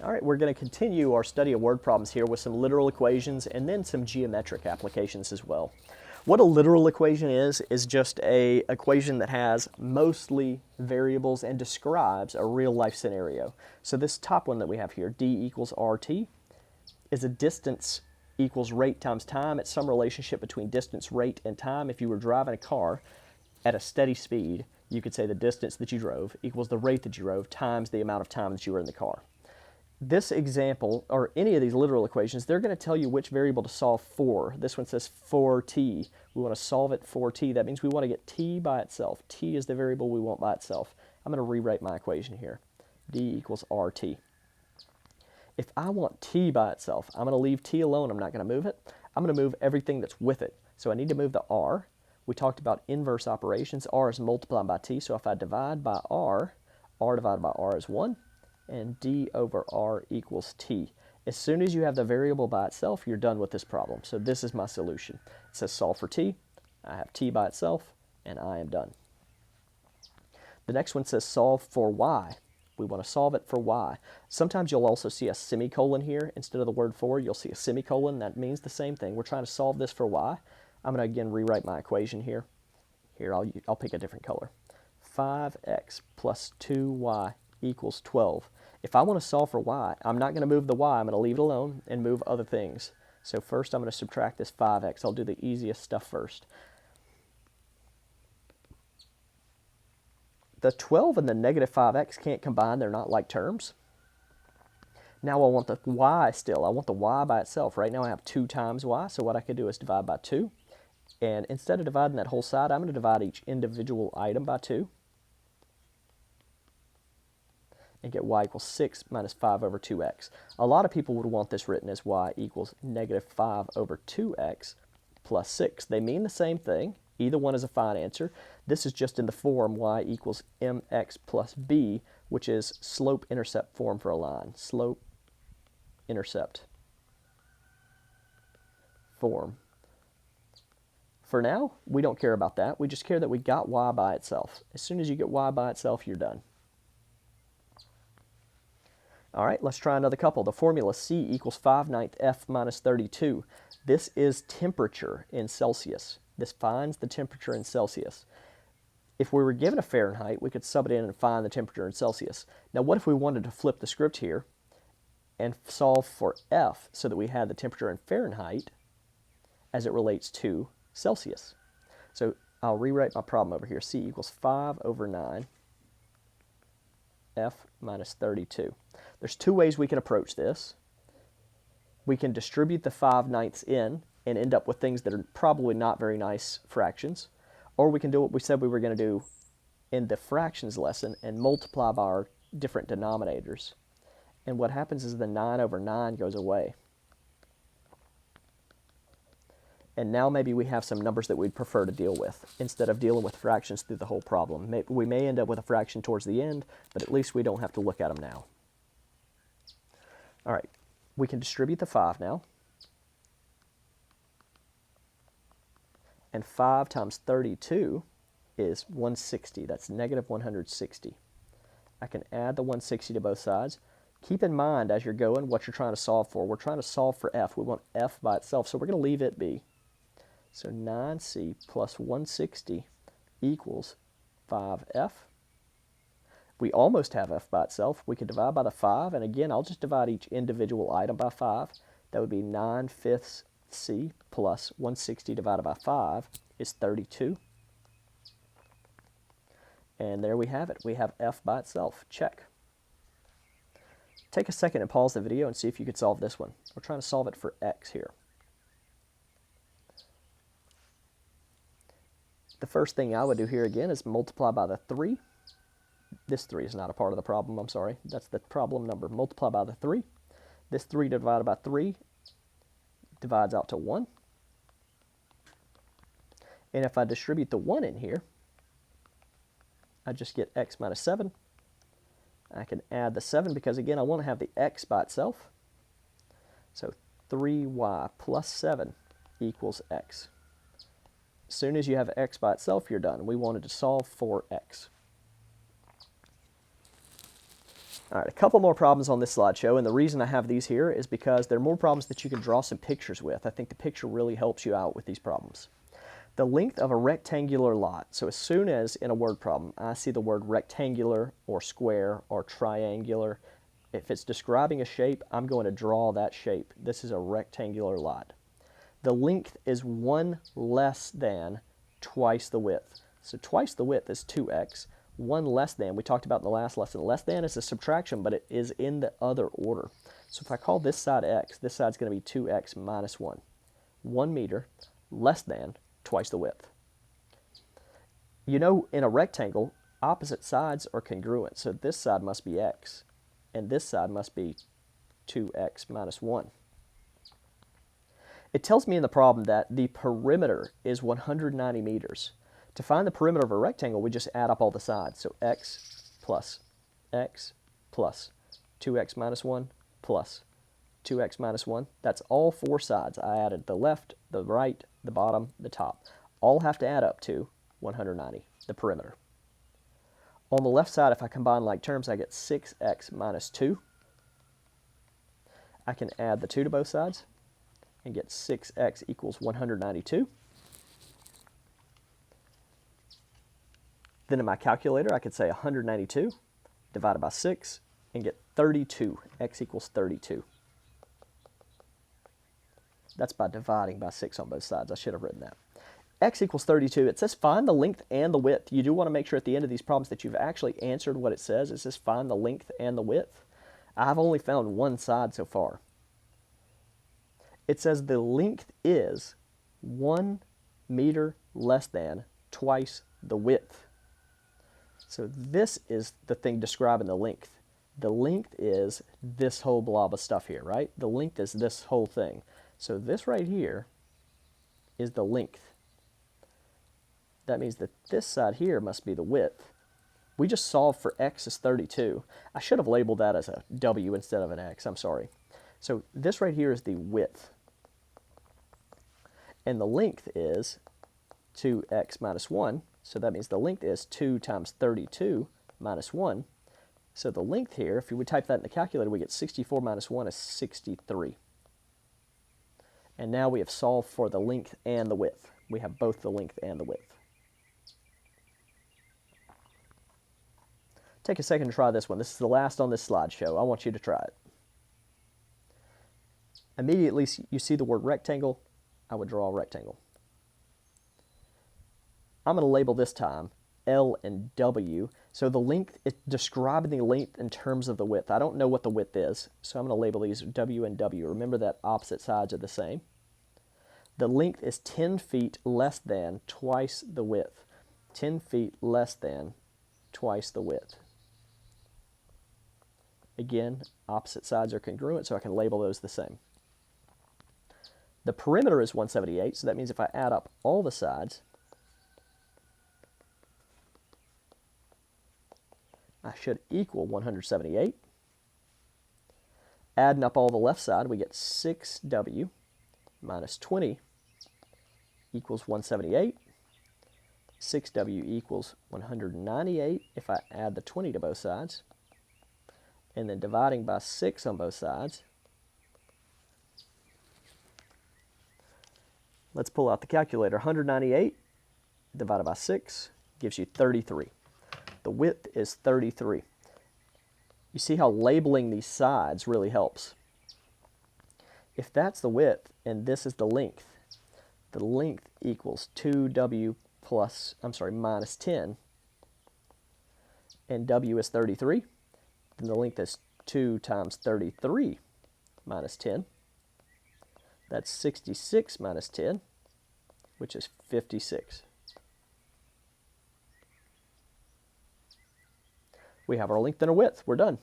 All right, we're going to continue our study of word problems here with some literal equations and then some geometric applications as well. What a literal equation is just a equation that has mostly variables and describes a real life scenario. So this top one that we have here, d equals rt, is a distance equals rate times time. It's some relationship between distance, rate, and time. If you were driving a car at a steady speed, you could say the distance that you drove equals the rate that you drove times the amount of time that you were in the car. This example, or any of these literal equations, they're going to tell you which variable to solve for. This one says for t. We want to solve it for t. That means we want to get t by itself. T is the variable we want by itself. I'm going to rewrite my equation here. d equals rt. If I want t by itself, I'm going to leave t alone. I'm not going to move it. I'm going to move everything that's with it. So I need to move the r. We talked about inverse operations. R is multiplied by t. So if I divide by r divided by r is 1. And d over r equals t. As soon as you have the variable by itself, you're done with this problem. So this is my solution. It says solve for t. I have t by itself, and I am done. The next one says solve for y. We want to solve it for y. Sometimes you'll also see a semicolon here. Instead of the word for, you'll see a semicolon. That means the same thing. We're trying to solve this for y. I'm going to again rewrite my equation here. Here, I'll pick a different color. 5x plus 2y equals 12. If I want to solve for y, I'm not going to move the y. I'm going to leave it alone and move other things. So first I'm going to subtract this 5x. I'll do the easiest stuff first. The 12 and the negative 5x can't combine. They're not like terms. Now I want the y still. I want the y by itself. Right now I have 2 times y, so what I could do is divide by 2. And instead of dividing that whole side, I'm going to divide each individual item by 2. And get y equals 6 minus 5 over 2x. A lot of people would want this written as y equals negative 5 over 2x plus 6. They mean the same thing. Either one is a fine answer. This is just in the form y equals mx plus b, which is slope-intercept form for a line. Slope-intercept form. For now, we don't care about that. We just care that we got y by itself. As soon as you get y by itself, you're done. All right, let's try another couple. The formula C equals 5/9 F minus 32. This is temperature in Celsius. This finds the temperature in Celsius. If we were given a Fahrenheit, we could sub it in and find the temperature in Celsius. Now, what if we wanted to flip the script here and solve for F so that we had the temperature in Fahrenheit as it relates to Celsius? So I'll rewrite my problem over here. C equals 5/9 F minus 32. There's 2 ways we can approach this. We can distribute the 5/9 in and end up with things that are probably not very nice fractions. Or we can do what we said we were going to do in the fractions lesson and multiply by our different denominators. And what happens is the 9 over 9 goes away. And now maybe we have some numbers that we'd prefer to deal with instead of dealing with fractions through the whole problem. We may end up with a fraction towards the end, but at least we don't have to look at them now. All right, we can distribute the 5 now. And 5 times 32 is 160. That's negative 160. I can add the 160 to both sides. Keep in mind as you're going what you're trying to solve for. We're trying to solve for f. We want f by itself, so we're going to leave it be. So 9c plus 160 equals 5f. We almost have f by itself. We could divide by the 5, and again, I'll just divide each individual item by 5. That would be 9/5 c plus 160 divided by 5 is 32. And there we have it. We have f by itself. Check. Take a second and pause the video and see if you could solve this one. We're trying to solve it for x here. The first thing I would do here again is multiply by the 3. This 3 is not a part of the problem, I'm sorry. That's the problem number. Multiply by the 3. This 3 divided by 3 divides out to 1. And if I distribute the 1 in here, I just get x minus 7. I can add the 7 because, again, I want to have the x by itself. So 3y plus 7 equals x. As soon as you have x by itself, you're done. We wanted to solve for x. All right, a couple more problems on this slideshow, and the reason I have these here is because they're more problems that you can draw some pictures with. I think the picture really helps you out with these problems. The length of a rectangular lot. So as soon as in a word problem I see the word rectangular or square or triangular, if it's describing a shape, I'm going to draw that shape. This is a rectangular lot. The length is 1 less than twice the width. So twice the width is 2x. 1 less than, we talked about in the last lesson, less than is a subtraction, but it is in the other order. So if I call this side x, this side's going to be 2x minus 1. 1 meter less than twice the width. You know, in a rectangle, opposite sides are congruent, so this side must be x, and this side must be 2x minus 1. It tells me in the problem that the perimeter is 190 meters. To find the perimeter of a rectangle, we just add up all the sides. So x plus 2x minus 1 plus 2x minus 1. That's all 4 sides. I added the left, the right, the bottom, the top. All have to add up to 190, the perimeter. On the left side, if I combine like terms, I get 6x minus 2. I can add the 2 to both sides and get 6x equals 192. Then in my calculator, I could say 192 divided by 6 and get 32. X equals 32. That's by dividing by 6 on both sides. I should have written that. X equals 32. It says find the length and the width. You do want to make sure at the end of these problems that you've actually answered what it says. It says find the length and the width. I've only found one side so far. It says the length is 1 meter less than twice the width. So this is the thing describing the length. The length is this whole blob of stuff here, right? The length is this whole thing. So this right here is the length. That means that this side here must be the width. We just solved for x is 32. I should have labeled that as a w instead of an x. I'm sorry. So this right here is the width. And the length is 2x minus 1. So that means the length is 2 times 32 minus 1. So the length here, if we type that in the calculator, we get 64 minus 1 is 63. And now we have solved for the length and the width. We have both the length and the width. Take a second to try this one. This is the last on this slideshow. I want you to try it. Immediately you see the word rectangle, I would draw a rectangle. I'm going to label this time L and W. So the length, it's describing the length in terms of the width. I don't know what the width is, so I'm going to label these W and W. Remember that opposite sides are the same. The length is 10 feet less than twice the width. 10 feet less than twice the width. Again, opposite sides are congruent, so I can label those the same. The perimeter is 178, so that means if I add up all the sides, I should equal 178. Adding up all the left side, we get 6w minus 20 equals 178. 6w equals 198 if I add the 20 to both sides. And then dividing by 6 on both sides. Let's pull out the calculator. 198 divided by 6 gives you 33. The width is 33. You see how labeling these sides really helps. If that's the width and this is the length equals 2w minus 10, and w is 33, then the length is 2 times 33 minus 10. That's 66 minus 10, which is 56. We have our length and our width. We're done.